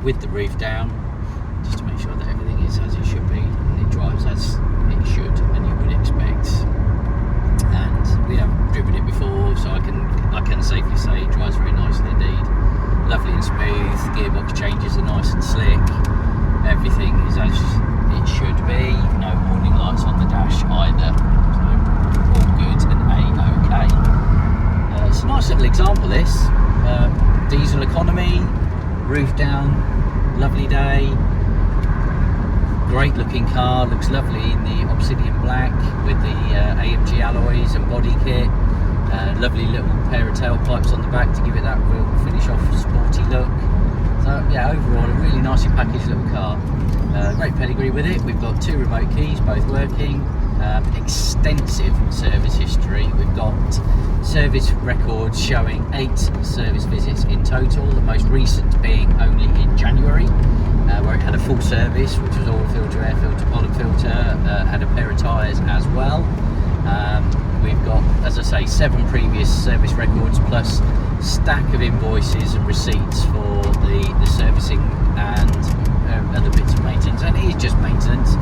with the roof down, just to make sure that everything is as it should be and it drives as it should and you would expect. And we have driven it before, so I can safely say it drives very nicely indeed. Lovely and smooth, gearbox changes are nice and slick, everything is as it should be, no warning lights on the dash either, so all good and A-OK. It's a nice little example this, diesel economy, roof down, lovely day, great looking car, looks lovely in the Obsidian Black with the AMG alloys and body kit. Lovely little pair of tailpipes on the back to give it that real finish off sporty look. So yeah, overall a really nicely packaged little car. Great pedigree with it. We've got 2 remote keys, both working. Extensive service history. We've got service records showing 8 service visits in total, the most recent being only in January, where it had a full service, which was oil filter, air filter, pollen filter, had a pair of tyres as well. We've got, as I say, 7 previous service records plus stack of invoices and receipts for the servicing and other bits of maintenance. And it is just maintenance,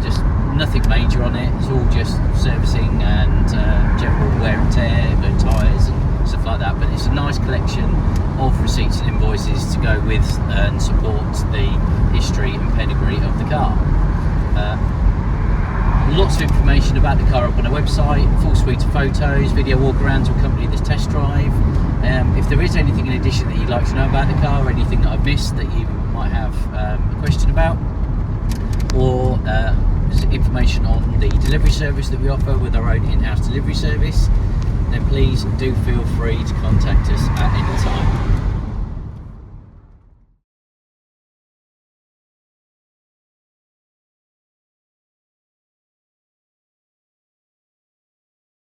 just nothing major on it. It's all just servicing and general wear and tear, tyres and stuff like that. But it's a nice collection of receipts and invoices to go with and support the history and pedigree of the car. Lots of information about the car up on our website, full suite of photos, video walkarounds to accompany this test drive. If there is anything in addition that you'd like to know about the car, or anything that I've missed that you might have a question about, or information on the delivery service that we offer with our own in-house delivery service, then please do feel free to contact us at any time.